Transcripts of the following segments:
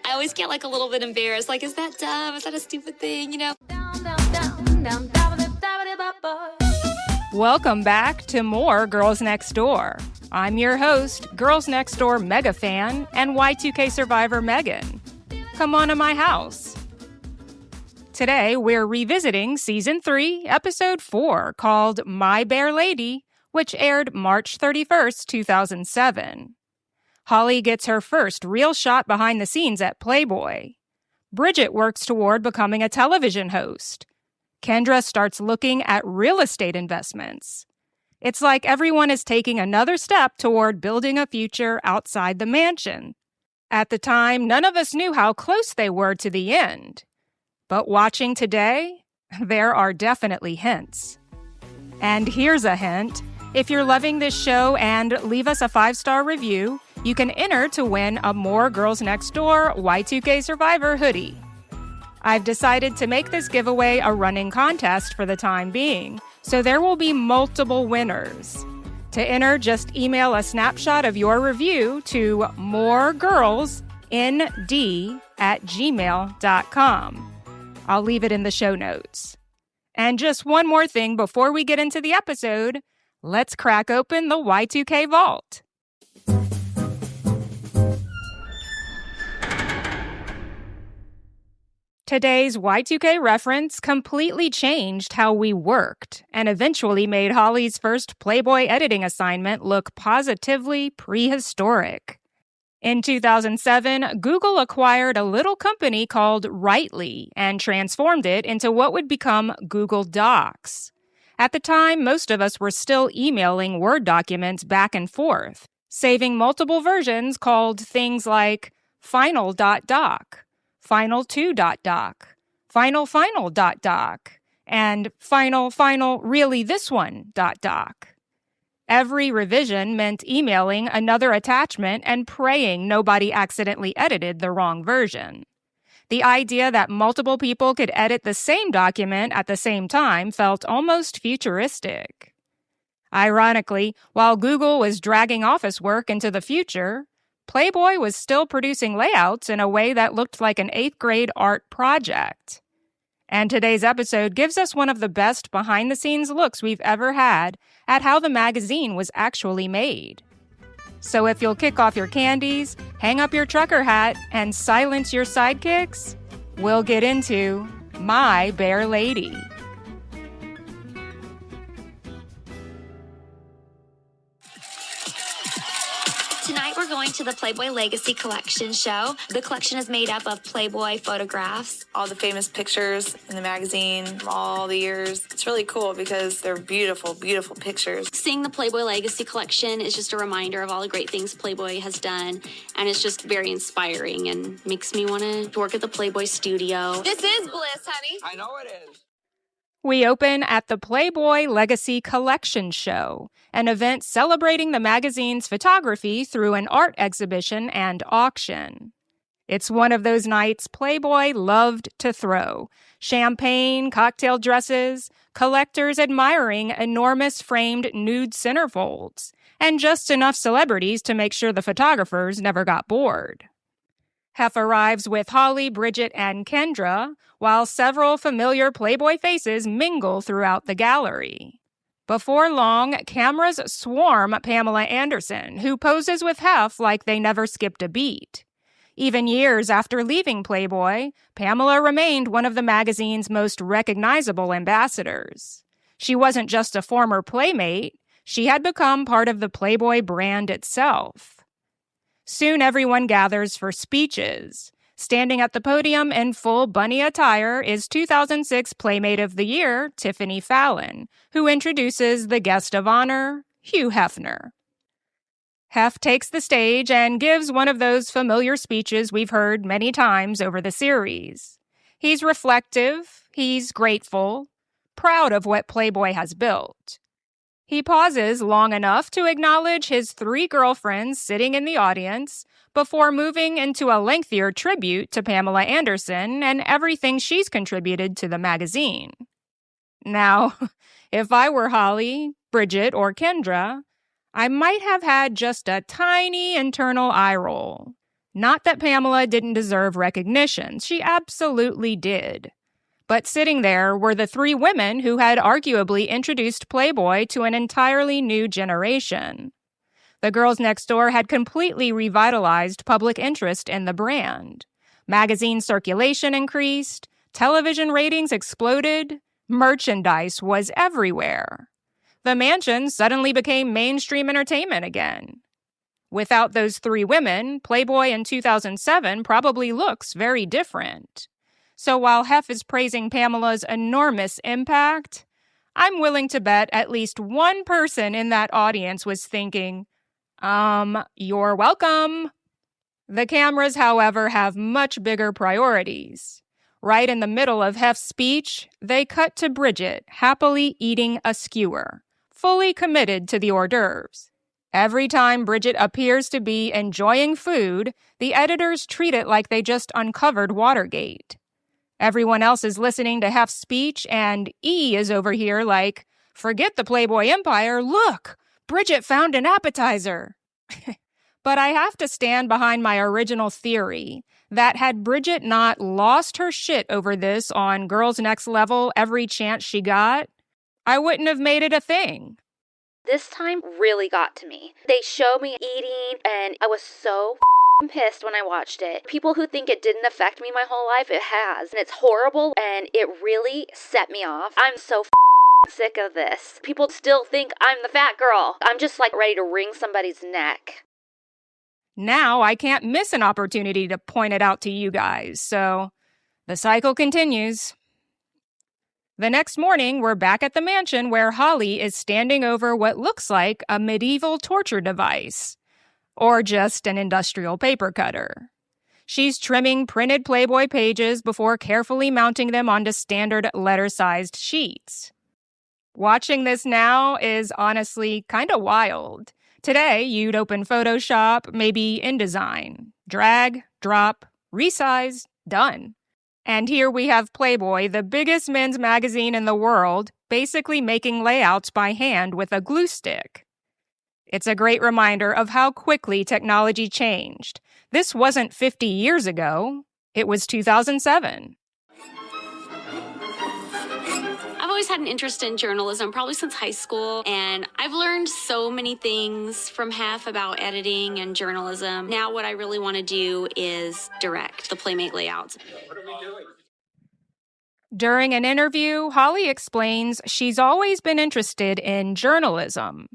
I always get like a little bit embarrassed. Like, is that dumb? Is that a stupid thing? You know? Welcome back to more Girls Next Door. I'm your host, Girls Next Door mega fan and Y2K survivor Megan. Come on to my house. Today, we're revisiting Season 3, Episode 4, called My Bare Lady, which aired March 31st, 2007. Holly gets her first real shot behind the scenes at Playboy. Bridget works toward becoming a television host. Kendra starts looking at real estate investments. It's like everyone is taking another step toward building a future outside the mansion. At the time, none of us knew how close they were to the end. But watching today, there are definitely hints. And here's a hint. If you're loving this show and leave us a 5-star review, you can enter to win a More Girls Next Door Y2K Survivor hoodie. I've decided to make this giveaway a running contest for the time being, so there will be multiple winners. To enter, just email a snapshot of your review to moregirlsnd@gmail.com. I'll leave it in the show notes. And just one more thing before we get into the episode, let's crack open the Y2K vault. Today's Y2K reference completely changed how we worked and eventually made Holly's first Playboy editing assignment look positively prehistoric. In 2007, Google acquired a little company called Writely and transformed it into what would become Google Docs. At the time, most of us were still emailing Word documents back and forth, saving multiple versions called things like final.doc, final2.doc, final.doc, and final really this one.doc. Every revision meant emailing another attachment and praying nobody accidentally edited the wrong version. The idea that multiple people could edit the same document at the same time felt almost futuristic. Ironically, while Google was dragging office work into the future, Playboy was still producing layouts in a way that looked like an 8th grade art project. And today's episode gives us one of the best behind-the-scenes looks we've ever had at how the magazine was actually made. So if you'll kick off your candies, hang up your trucker hat, and silence your sidekicks, we'll get into My Bare Lady. Tonight we're going to the Playboy Legacy Collection show. The collection is made up of Playboy photographs. All the famous pictures in the magazine from all the years. It's really cool because they're beautiful, beautiful pictures. Seeing the Playboy Legacy Collection is just a reminder of all the great things Playboy has done, and it's just very inspiring and makes me want to work at the Playboy studio. This is bliss, honey. I know it is. We open at the Playboy Legacy Collection Show, an event celebrating the magazine's photography through an art exhibition and auction. It's one of those nights Playboy loved to throw. Champagne, cocktail dresses, collectors admiring enormous framed nude centerfolds, and just enough celebrities to make sure the photographers never got bored. Hef arrives with Holly, Bridget, and Kendra, while several familiar Playboy faces mingle throughout the gallery. Before long, cameras swarm Pamela Anderson, who poses with Hef like they never skipped a beat. Even years after leaving Playboy, Pamela remained one of the magazine's most recognizable ambassadors. She wasn't just a former Playmate, she had become part of the Playboy brand itself. Soon everyone gathers for speeches. Standing at the podium in full bunny attire is 2006 Playmate of the Year, Tiffany Fallon, who introduces the guest of honor, Hugh Hefner. Hef takes the stage and gives one of those familiar speeches we've heard many times over the series. He's reflective, he's grateful, proud of what Playboy has built. He pauses long enough to acknowledge his 3 girlfriends sitting in the audience before moving into a lengthier tribute to Pamela Anderson and everything she's contributed to the magazine. Now, if I were Holly, Bridget, or Kendra, I might have had just a tiny internal eye roll. Not that Pamela didn't deserve recognition. She absolutely did. But sitting there were the three women who had arguably introduced Playboy to an entirely new generation. The girls next door had completely revitalized public interest in the brand. Magazine circulation increased, television ratings exploded, merchandise was everywhere. The mansion suddenly became mainstream entertainment again. Without those three women, Playboy in 2007 probably looks very different. So while Hef is praising Pamela's enormous impact, I'm willing to bet at least one person in that audience was thinking, you're welcome. The cameras, however, have much bigger priorities. Right in the middle of Hef's speech, they cut to Bridget happily eating a skewer, fully committed to the hors d'oeuvres. Every time Bridget appears to be enjoying food, the editors treat it like they just uncovered Watergate. Everyone else is listening to Hef's speech, and E is over here like, forget the Playboy empire, look, Bridget found an appetizer. But I have to stand behind my original theory that had Bridget not lost her shit over this on Girls Next Level every chance she got, I wouldn't have made it a thing. This time really got to me. They showed me eating, and I was so pissed when I watched it. People who think it didn't affect me my whole life, it has. And it's horrible, and it really set me off. I'm so sick of this. People still think I'm the fat girl. I'm just like ready to wring somebody's neck. Now I can't miss an opportunity to point it out to you guys, so the cycle continues. The next morning, we're back at the mansion where Holly is standing over what looks like a medieval torture device, or just an industrial paper cutter. She's trimming printed Playboy pages before carefully mounting them onto standard letter-sized sheets. Watching this now is honestly kind of wild. Today, you'd open Photoshop, maybe InDesign, drag, drop, resize, done. And here we have Playboy, the biggest men's magazine in the world, basically making layouts by hand with a glue stick. It's a great reminder of how quickly technology changed. This wasn't 50 years ago. It was 2007. I've always had an interest in journalism, probably since high school, and I've learned so many things from Hef about editing and journalism. Now what I really want to do is direct the Playmate layouts. During an interview, Holly explains she's always been interested in journalism.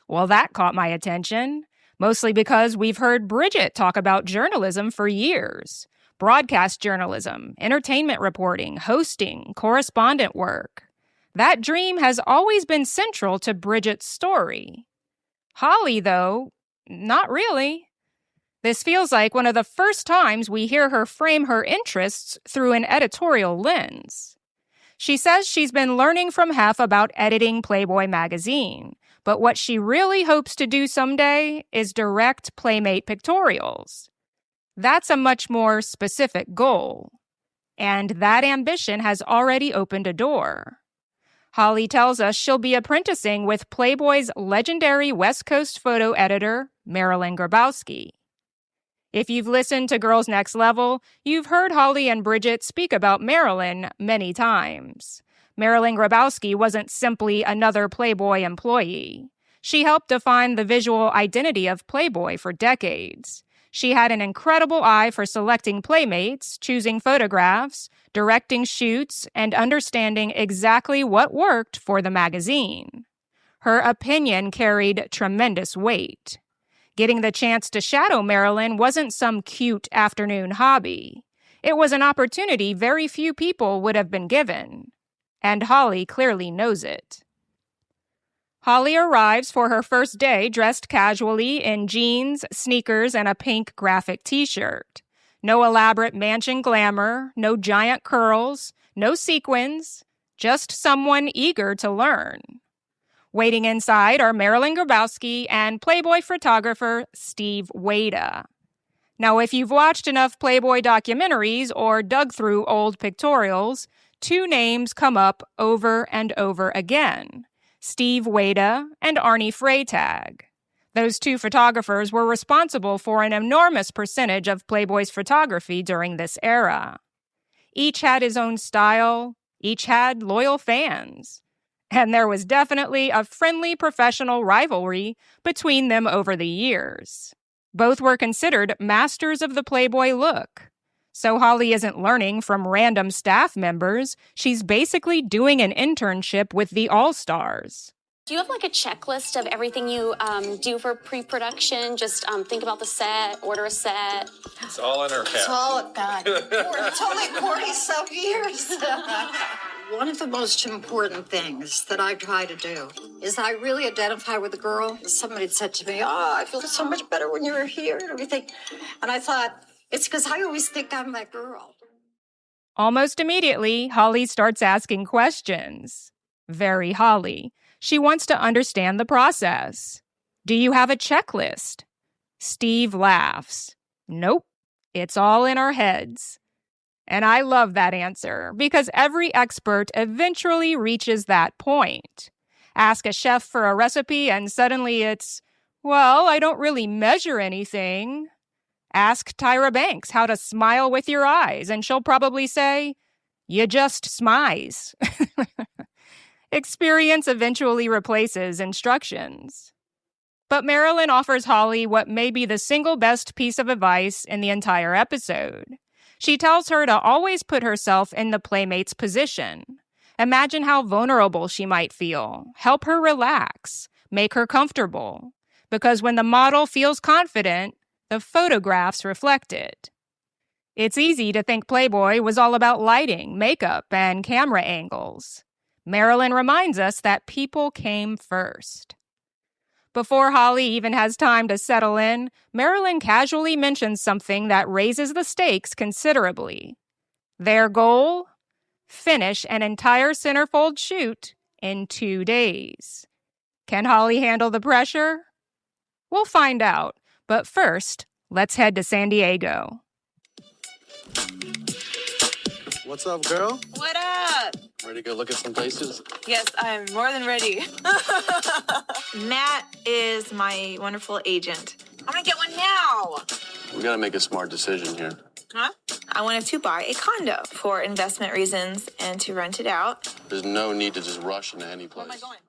Well, that caught my attention, mostly because we've heard Bridget talk about journalism for years. Broadcast journalism, entertainment reporting, hosting, correspondent work. That dream has always been central to Bridget's story. Holly, though, not really. This feels like one of the first times we hear her frame her interests through an editorial lens. She says she's been learning from Hef about editing Playboy magazine, but what she really hopes to do someday is direct Playmate pictorials. That's a much more specific goal, and that ambition has already opened a door. Holly tells us she'll be apprenticing with Playboy's legendary West Coast photo editor, Marilyn Grabowski. If you've listened to Girls Next Level, you've heard Holly and Bridget speak about Marilyn many times. Marilyn Grabowski wasn't simply another Playboy employee. She helped define the visual identity of Playboy for decades. She had an incredible eye for selecting playmates, choosing photographs, directing shoots, and understanding exactly what worked for the magazine. Her opinion carried tremendous weight. Getting the chance to shadow Marilyn wasn't some cute afternoon hobby. It was an opportunity very few people would have been given. And Holly clearly knows it. Holly arrives for her first day dressed casually in jeans, sneakers, and a pink graphic t-shirt. No elaborate mansion glamour, no giant curls, no sequins, just someone eager to learn. Waiting inside are Marilyn Grabowski and Playboy photographer Steve Wayda. Now, if you've watched enough Playboy documentaries or dug through old pictorials, two names come up over and over again: Steve Wayda and Arnie Freytag. Those two photographers were responsible for an enormous percentage of Playboy's photography during this era. Each had his own style, each had loyal fans, and there was definitely a friendly professional rivalry between them over the years. Both were considered masters of the Playboy look. So Holly isn't learning from random staff members, she's basically doing an internship with the all-stars. Do you have like a checklist of everything you do for pre-production? Just think about the set, order a set. It's all in her head. It's all, God, it's only 40-some years. One of the most important things that I try to do is I really identify with the girl. Somebody said to me, oh, I feel so much better when you're here and everything. And I thought, it's because I always think I'm that girl. Almost immediately, Holly starts asking questions. Very Holly. She wants to understand the process. Do you have a checklist? Steve laughs. Nope, it's all in our heads. And I love that answer because every expert eventually reaches that point. Ask a chef for a recipe and suddenly it's, well, I don't really measure anything. Ask Tyra Banks how to smile with your eyes and she'll probably say, you just smize. Experience eventually replaces instructions. But Marilyn offers Holly what may be the single best piece of advice in the entire episode. She tells her to always put herself in the Playmate's position. Imagine how vulnerable she might feel. Help her relax. Make her comfortable. Because when the model feels confident, the photographs reflect it. It's easy to think Playboy was all about lighting, makeup, and camera angles. Marilyn reminds us that people came first. Before Holly even has time to settle in, Marilyn casually mentions something that raises the stakes considerably. Their goal? Finish an entire centerfold shoot in 2 days. Can Holly handle the pressure? We'll find out, but first, let's head to San Diego. What's up, girl? What up? Ready to go look at some places? Yes, I'm more than ready. Matt is my wonderful agent. I'm gonna get one now. We gotta make a smart decision here. Huh? I wanted to buy a condo for investment reasons and to rent it out. There's no need to just rush into any place. Where am I going?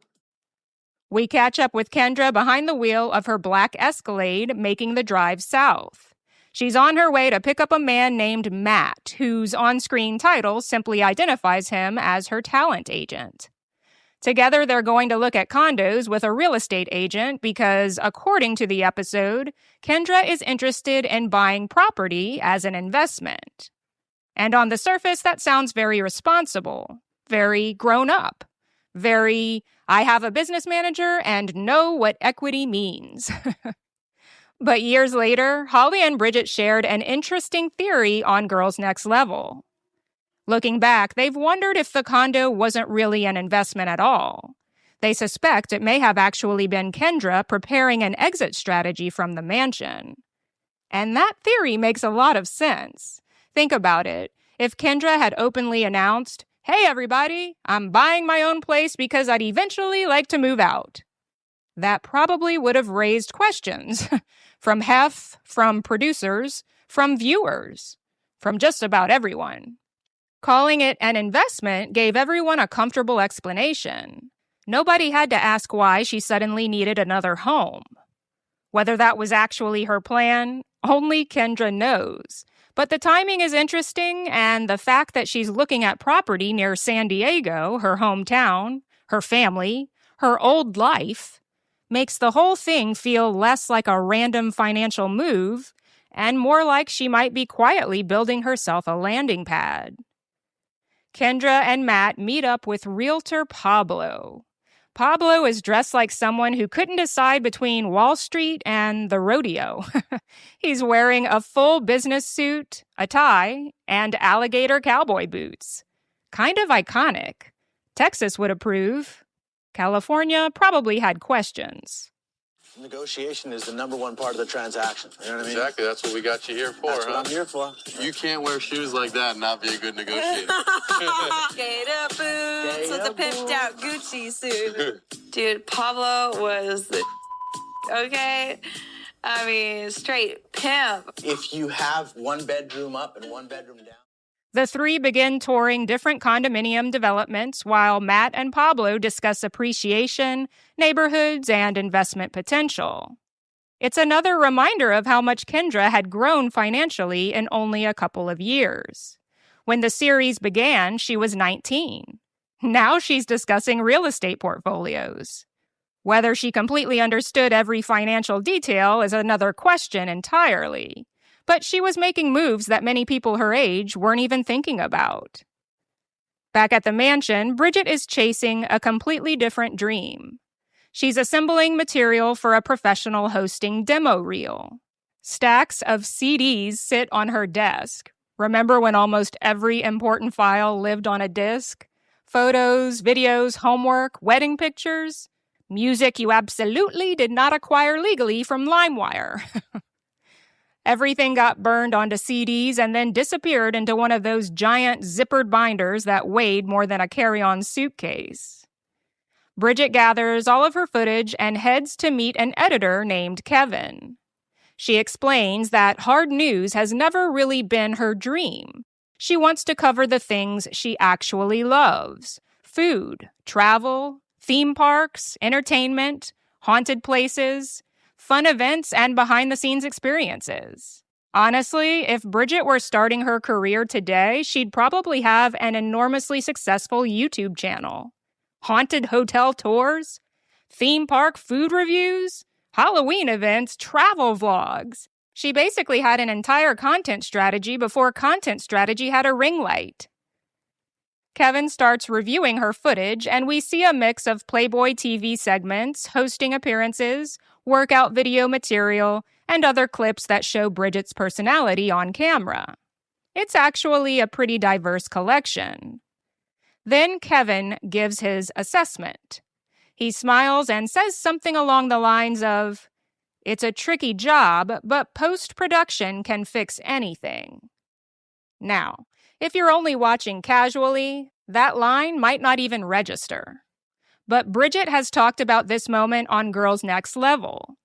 We catch up with Kendra behind the wheel of her black Escalade making the drive south. She's on her way to pick up a man named Matt, whose on-screen title simply identifies him as her talent agent. Together, they're going to look at condos with a real estate agent because, according to the episode, Kendra is interested in buying property as an investment. And on the surface, that sounds very responsible, very grown up, very, I have a business manager and know what equity means. But years later, Holly and Bridget shared an interesting theory on Girls Next Level. Looking back, they've wondered if the condo wasn't really an investment at all. They suspect it may have actually been Kendra preparing an exit strategy from the mansion. And that theory makes a lot of sense. Think about it. If Kendra had openly announced, hey everybody, I'm buying my own place because I'd eventually like to move out, that probably would have raised questions from Hef, from producers, from viewers, from just about everyone. Calling it an investment gave everyone a comfortable explanation. Nobody had to ask why she suddenly needed another home. Whether that was actually her plan, only Kendra knows. But the timing is interesting, and the fact that she's looking at property near San Diego, her hometown, her family, her old life, makes the whole thing feel less like a random financial move and more like she might be quietly building herself a landing pad. Kendra and Matt meet up with realtor Pablo. Pablo is dressed like someone who couldn't decide between Wall Street and the rodeo. He's wearing a full business suit, a tie, and alligator cowboy boots. Kind of iconic. Texas would approve. California probably had questions. Negotiation is the number one part of the transaction. You know what I mean? Exactly, that's what we got you here for, That's what I'm here for. You can't wear shoes like that and not be a good negotiator. Gator boots with a pimped out Gucci suit. Dude, Pablo was the Okay? I mean, straight pimp. If you have one bedroom up and one bedroom down. The three begin touring different condominium developments while Matt and Pablo discuss appreciation, neighborhoods, and investment potential. It's another reminder of how much Kendra had grown financially in only a couple of years. When the series began, she was 19. Now she's discussing real estate portfolios. Whether she completely understood every financial detail is another question entirely. But she was making moves that many people her age weren't even thinking about. Back at the mansion, Bridget is chasing a completely different dream. She's assembling material for a professional hosting demo reel. Stacks of CDs sit on her desk. Remember when almost every important file lived on a disc? Photos, videos, homework, wedding pictures, music you absolutely did not acquire legally from LimeWire. Everything got burned onto CDs and then disappeared into one of those giant zippered binders that weighed more than a carry-on suitcase. Bridget gathers all of her footage and heads to meet an editor named Kevin. She explains that hard news has never really been her dream. She wants to cover the things she actually loves: food, travel, theme parks, entertainment, haunted places, fun events, and behind-the-scenes experiences. Honestly, if Bridget were starting her career today, she'd probably have an enormously successful YouTube channel. Haunted hotel tours, theme park food reviews, Halloween events, travel vlogs. She basically had an entire content strategy before content strategy had a ring light. Kevin starts reviewing her footage, and we see a mix of Playboy TV segments, hosting appearances, workout video material, and other clips that show Bridget's personality on camera. It's actually a pretty diverse collection. Then Kevin gives his assessment. He smiles and says something along the lines of, "It's a tricky job, but post-production can fix anything." Now, if you're only watching casually, that line might not even register. But Bridget has talked about this moment on Girls Next Level.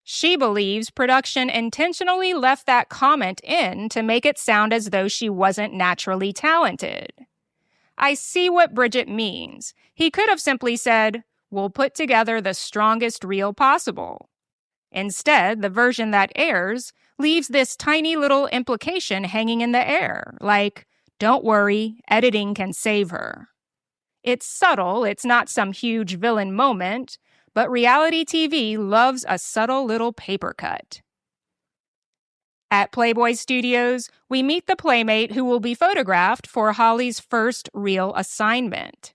She believes production intentionally left that comment in to make it sound as though she wasn't naturally talented. I see what Bridget means. He could have simply said, "We'll put together the strongest reel possible." Instead, the version that airs leaves this tiny little implication hanging in the air, like, "Don't worry, editing can save her." It's subtle, it's not some huge villain moment, but reality TV loves a subtle little paper cut. At Playboy Studios, we meet the Playmate who will be photographed for Holly's first real assignment.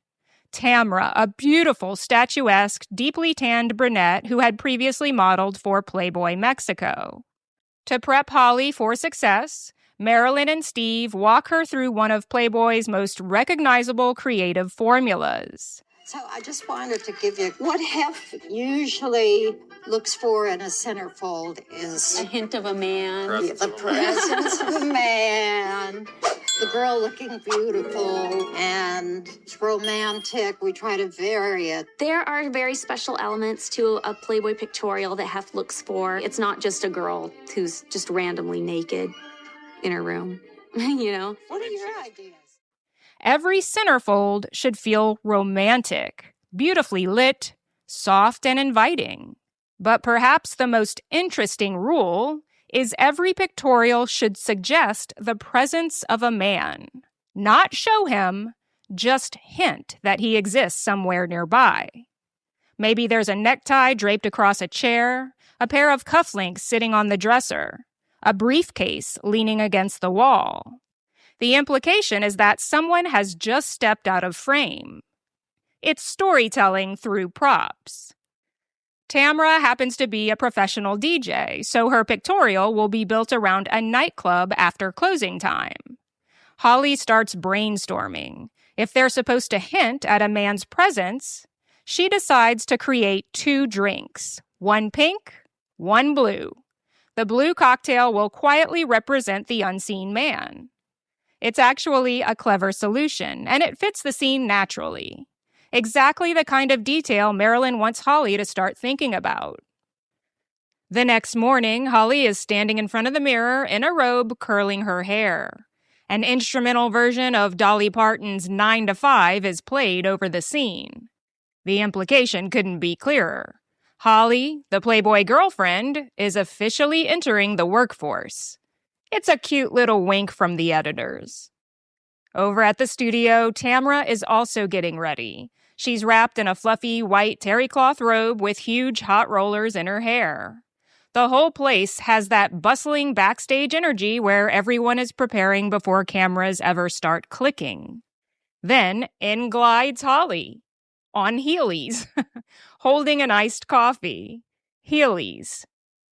Tamra, a beautiful, statuesque, deeply tanned brunette who had previously modeled for Playboy Mexico. To prep Holly for success, Marilyn and Steve walk her through one of Playboy's most recognizable creative formulas. So I just wanted to give you what Hef usually looks for in a centerfold is A hint of a man. the presence of a man, the girl looking beautiful and romantic. We try to vary it. There are very special elements to a Playboy pictorial that Hef looks for. It's not just a girl who's just randomly naked in her room, you know? What are your ideas? Every centerfold should feel romantic, beautifully lit, soft, and inviting. But perhaps the most interesting rule is every pictorial should suggest the presence of a man. Not show him, just hint that he exists somewhere nearby. Maybe there's a necktie draped across a chair, a pair of cufflinks sitting on the dresser, a briefcase leaning against the wall. The implication is that someone has just stepped out of frame. It's storytelling through props. Tamra happens to be a professional DJ, so her pictorial will be built around a nightclub after closing time. Holly starts brainstorming. If they're supposed to hint at a man's presence, she decides to create 2 drinks, one pink, one blue. The blue cocktail will quietly represent the unseen man. It's actually a clever solution, and it fits the scene naturally. Exactly the kind of detail Marilyn wants Holly to start thinking about. The next morning, Holly is standing in front of the mirror in a robe curling her hair. An instrumental version of Dolly Parton's 9 to 5 is played over the scene. The implication couldn't be clearer. Holly, the Playboy girlfriend, is officially entering the workforce. It's a cute little wink from the editors. Over at the studio, Tamra is also getting ready. She's wrapped in a fluffy white terry cloth robe with huge hot rollers in her hair. The whole place has that bustling backstage energy where everyone is preparing before cameras ever start clicking. Then in glides Holly, on Heelys, holding an iced coffee. Heelys.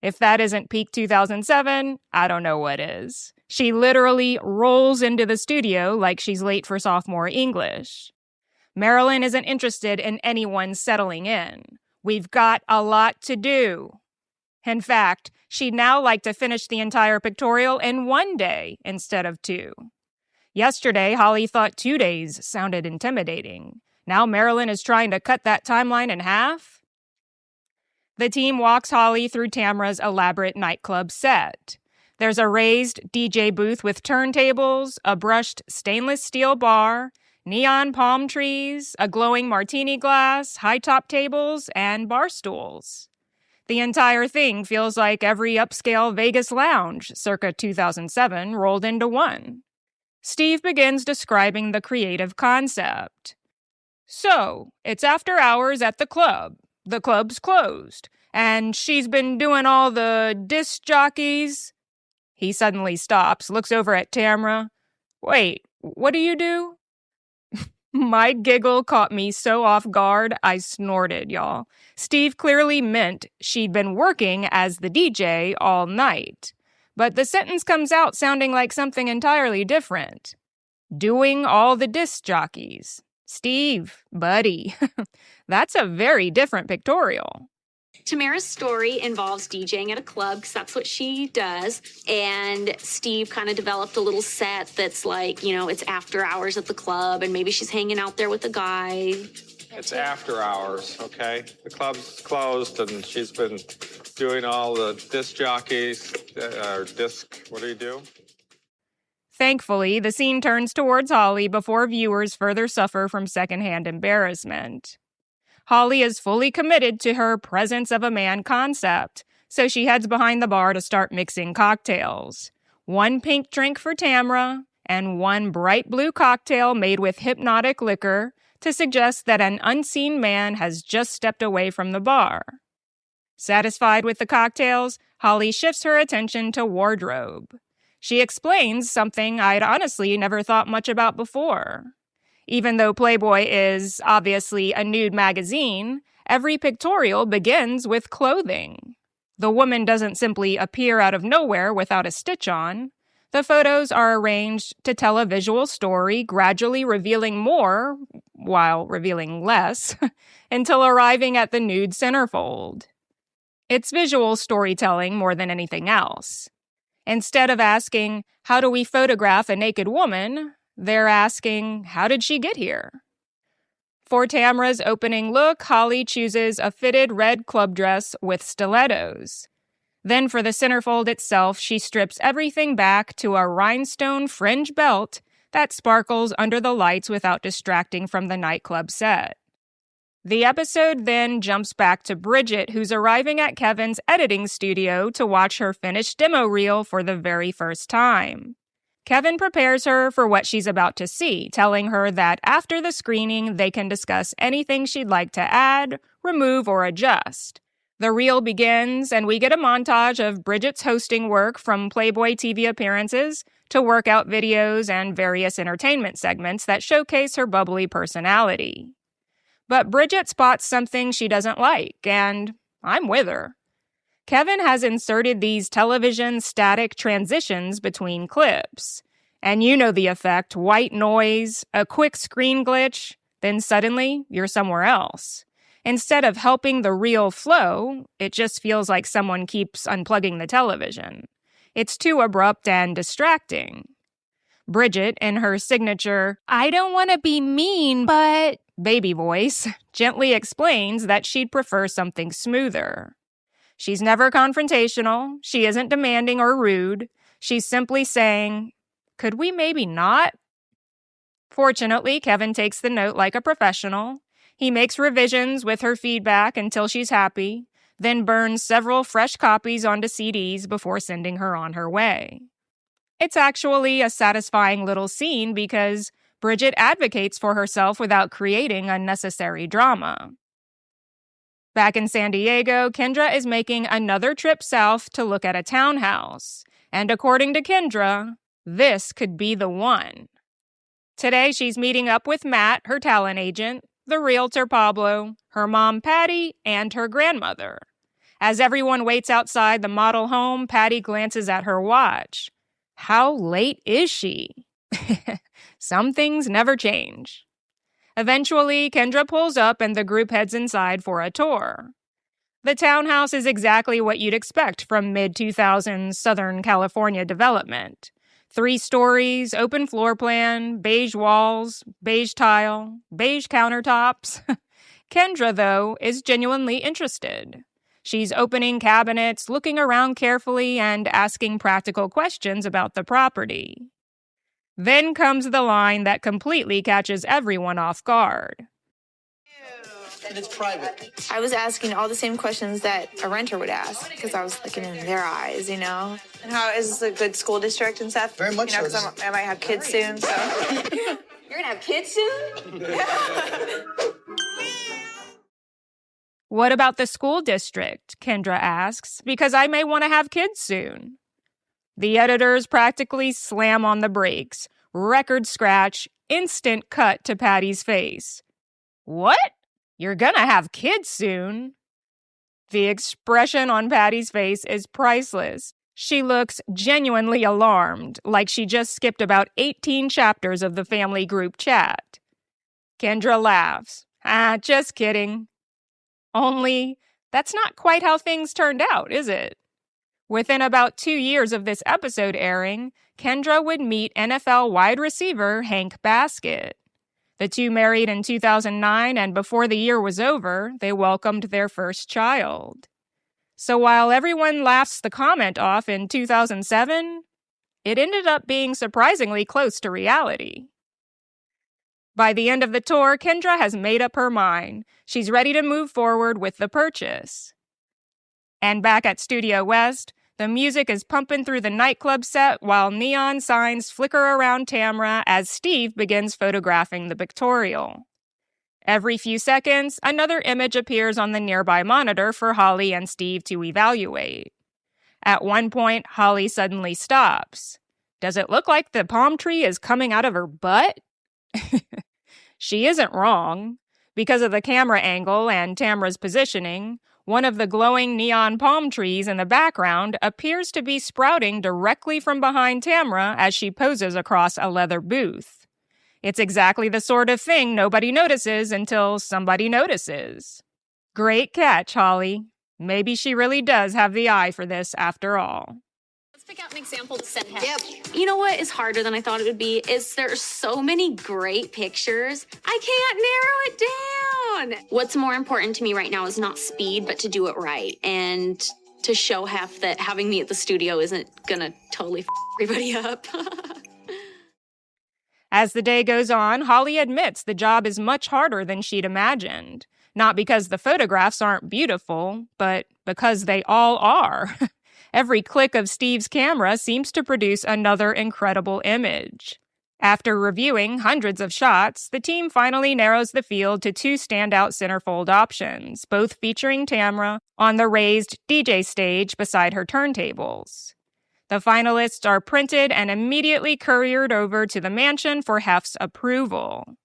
If that isn't peak 2007, I don't know what is. She literally rolls into the studio like she's late for sophomore English. Marilyn isn't interested in anyone settling in. We've got a lot to do. In fact, she'd now like to finish the entire pictorial in 1 day instead of 2. Yesterday, Holly thought 2 days sounded intimidating. Now Marilyn is trying to cut that timeline in half? The team walks Holly through Tamra's elaborate nightclub set. There's a raised DJ booth with turntables, a brushed stainless steel bar, neon palm trees, a glowing martini glass, high-top tables, and bar stools. The entire thing feels like every upscale Vegas lounge circa 2007 rolled into one. Steve begins describing the creative concept. So, it's after hours at the club. The club's closed. And she's been doing all the disc jockeys. He suddenly stops, looks over at Tamra. Wait, what do you do? My giggle caught me so off guard, I snorted, y'all. Steve clearly meant she'd been working as the DJ all night. But the sentence comes out sounding like something entirely different. Doing all the disc jockeys. Steve, buddy, that's a very different pictorial. Tamara's story involves DJing at a club because that's what she does. And Steve kind of developed a little set that's like, it's after hours at the club and maybe she's hanging out there with a guy. It's after hours, okay? The club's closed and she's been doing all the disc jockeys, what do you do? Thankfully, the scene turns towards Holly before viewers further suffer from secondhand embarrassment. Holly is fully committed to her presence of a man concept, so she heads behind the bar to start mixing cocktails. 1 pink drink for Tamra, and 1 bright blue cocktail made with hypnotic liquor to suggest that an unseen man has just stepped away from the bar. Satisfied with the cocktails, Holly shifts her attention to wardrobe. She explains something I'd honestly never thought much about before. Even though Playboy is obviously a nude magazine, every pictorial begins with clothing. The woman doesn't simply appear out of nowhere without a stitch on. The photos are arranged to tell a visual story, gradually revealing more, while revealing less, until arriving at the nude centerfold. It's visual storytelling more than anything else. Instead of asking, how do we photograph a naked woman? They're asking, how did she get here? For Tamra's opening look, Holly chooses a fitted red club dress with stilettos. Then for the centerfold itself, she strips everything back to a rhinestone fringe belt that sparkles under the lights without distracting from the nightclub set. The episode then jumps back to Bridget, who's arriving at Kevin's editing studio to watch her finished demo reel for the very first time. Kevin prepares her for what she's about to see, telling her that after the screening, they can discuss anything she'd like to add, remove, or adjust. The reel begins, and we get a montage of Bridget's hosting work from Playboy TV appearances to workout videos and various entertainment segments that showcase her bubbly personality. But Bridget spots something she doesn't like, and I'm with her. Kevin has inserted these television static transitions between clips. And you know the effect, white noise, a quick screen glitch, then suddenly you're somewhere else. Instead of helping the reel flow, it just feels like someone keeps unplugging the television. It's too abrupt and distracting. Bridget, in her signature, I don't want to be mean, but baby voice, gently explains that she'd prefer something smoother. She's never confrontational. She isn't demanding or rude. She's simply saying, "Could we maybe not?" Fortunately, Kevin takes the note like a professional. He makes revisions with her feedback until she's happy, then burns several fresh copies onto CDs before sending her on her way. It's actually a satisfying little scene because Bridget advocates for herself without creating unnecessary drama. Back in San Diego, Kendra is making another trip south to look at a townhouse. And according to Kendra, this could be the one. Today, she's meeting up with Matt, her talent agent, the realtor Pablo, her mom Patty, and her grandmother. As everyone waits outside the model home, Patty glances at her watch. How late is she? Some things never change. Eventually, Kendra pulls up and the group heads inside for a tour. The townhouse is exactly what you'd expect from mid-2000s Southern California development. 3 stories, open floor plan, beige walls, beige tile, beige countertops. Kendra, though, is genuinely interested. She's opening cabinets, looking around carefully, and asking practical questions about the property. Then comes the line that completely catches everyone off guard. And it's private. I was asking all the same questions that a renter would ask because I was looking in their eyes, you know. And how is this a good school district and stuff? Very much you know, so. because I might have kids soon, so. You're gonna have kids soon? What about the school district? Kendra asks, because I may want to have kids soon. The editors practically slam on the brakes. Record scratch, instant cut to Patty's face. What? You're gonna have kids soon? The expression on Patty's face is priceless. She looks genuinely alarmed, like she just skipped about 18 chapters of the family group chat. Kendra laughs. Just kidding. Only, that's not quite how things turned out, is it? Within about 2 years of this episode airing, Kendra would meet NFL wide receiver Hank Baskett. The two married in 2009, and before the year was over, they welcomed their first child. So while everyone laughs the comment off in 2007, it ended up being surprisingly close to reality. By the end of the tour, Kendra has made up her mind. She's ready to move forward with the purchase. And back at Studio West, the music is pumping through the nightclub set while neon signs flicker around Tamra as Steve begins photographing the pictorial. Every few seconds, another image appears on the nearby monitor for Holly and Steve to evaluate. At one point, Holly suddenly stops. Does it look like the palm tree is coming out of her butt? She isn't wrong. Because of the camera angle and Tamra's positioning, one of the glowing neon palm trees in the background appears to be sprouting directly from behind Tamra as she poses across a leather booth. It's exactly the sort of thing nobody notices until somebody notices. Great catch, Holly. Maybe she really does have the eye for this after all. Let's pick out an example to send him. Yep. You know what is harder than I thought it would be is there's so many great pictures. I can't narrow it down. What's more important to me right now is not speed, but to do it right. And to show Hef that having me at the studio isn't gonna totally f everybody up. As the day goes on, Holly admits the job is much harder than she'd imagined. Not because the photographs aren't beautiful, but because they all are. Every click of Steve's camera seems to produce another incredible image. After reviewing hundreds of shots, the team finally narrows the field to 2 standout centerfold options, both featuring Tamra on the raised DJ stage beside her turntables. The finalists are printed and immediately couriered over to the mansion for Hef's approval.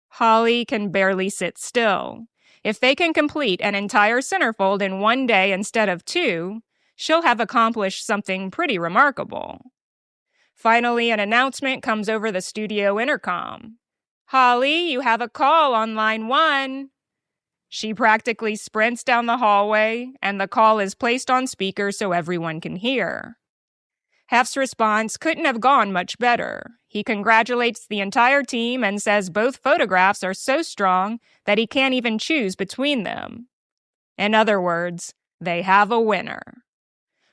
Holly can barely sit still. If they can complete an entire centerfold in 1 day instead of 2, she'll have accomplished something pretty remarkable. Finally, an announcement comes over the studio intercom. Holly, you have a call on line 1. She practically sprints down the hallway, and the call is placed on speaker so everyone can hear. Hef's response couldn't have gone much better. He congratulates the entire team and says both photographs are so strong that he can't even choose between them. In other words, They have a winner.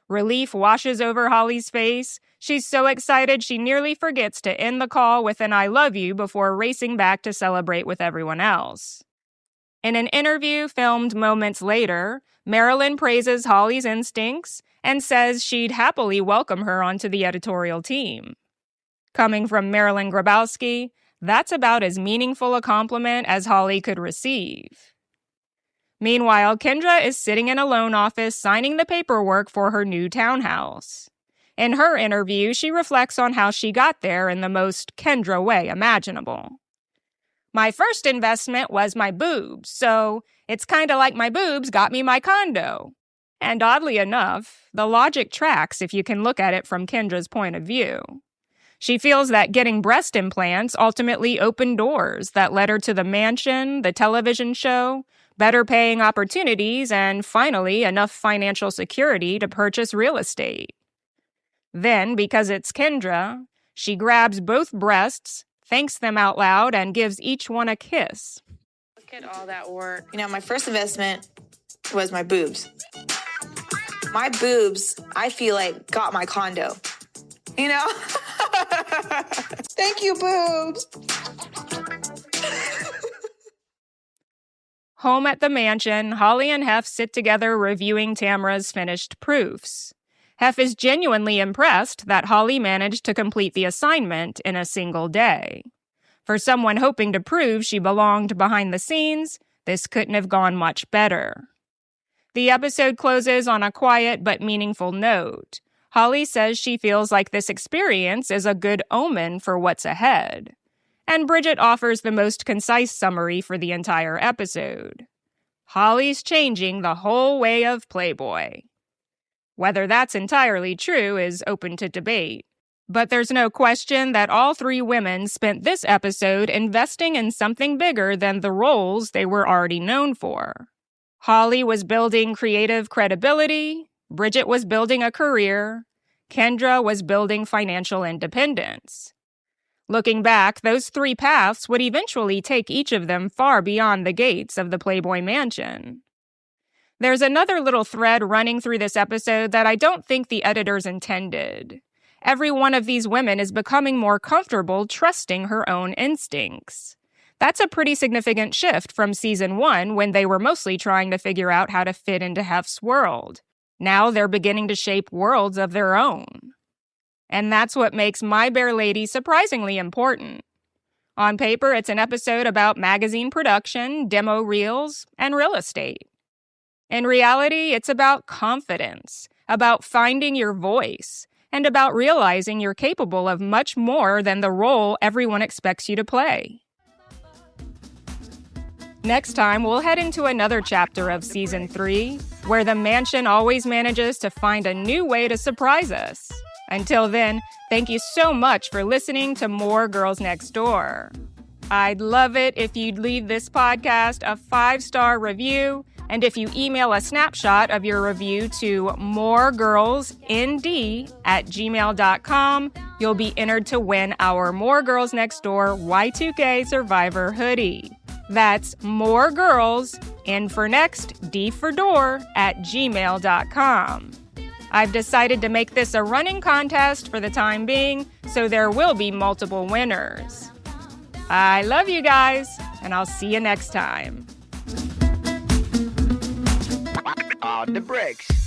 Relief washes over Holly's face. She's so excited she nearly forgets to end the call with an I love you before racing back to celebrate with everyone else. In an interview filmed moments later, Marilyn praises Holly's instincts and says she'd happily welcome her onto the editorial team. Coming from Marilyn Grabowski, that's about as meaningful a compliment as Holly could receive. Meanwhile, Kendra is sitting in a loan office signing the paperwork for her new townhouse. In her interview, she reflects on how she got there in the most Kendra way imaginable. My first investment was my boobs, so it's kind of like my boobs got me my condo. And oddly enough, the logic tracks if you can look at it from Kendra's point of view. She feels that getting breast implants ultimately opened doors that led her to the mansion, the television show, better paying opportunities, and finally enough financial security to purchase real estate. Then, because it's Kendra, she grabs both breasts, thanks them out loud, and gives each one a kiss. Look at all that work. You know, my first investment was my boobs. My boobs, I feel like, got my condo. You know? Thank you, boobs. Home at the mansion, Holly and Hef sit together reviewing Tamra's finished proofs. Hef is genuinely impressed that Holly managed to complete the assignment in a single day. For someone hoping to prove she belonged behind the scenes, this couldn't have gone much better. The episode closes on a quiet but meaningful note. Holly says she feels like this experience is a good omen for what's ahead. And Bridget offers the most concise summary for the entire episode. Holly's changing the whole way of Playboy. Whether that's entirely true is open to debate. But there's no question that all three women spent this episode investing in something bigger than the roles they were already known for. Holly was building creative credibility, Bridget was building a career, Kendra was building financial independence. Looking back, those three paths would eventually take each of them far beyond the gates of the Playboy Mansion. There's another little thread running through this episode that I don't think the editors intended. Every one of these women is becoming more comfortable trusting her own instincts. That's a pretty significant shift from season 1 when they were mostly trying to figure out how to fit into Hef's world. Now they're beginning to shape worlds of their own. And that's what makes My Bare Lady surprisingly important. On paper, it's an episode about magazine production, demo reels, and real estate. In reality, it's about confidence, about finding your voice, and about realizing you're capable of much more than the role everyone expects you to play. Next time, we'll head into another chapter of Season 3, where the mansion always manages to find a new way to surprise us. Until then, thank you so much for listening to More Girls Next Door. I'd love it if you'd leave this podcast a 5-star review, and if you email a snapshot of your review to moregirlsnd@gmail.com, you'll be entered to win our More Girls Next Door Y2K Survivor hoodie. That's More Girls, N for next, D for door, @gmail.com. I've decided to make this a running contest for the time being, so there will be multiple winners. I love you guys, and I'll see you next time. The bricks.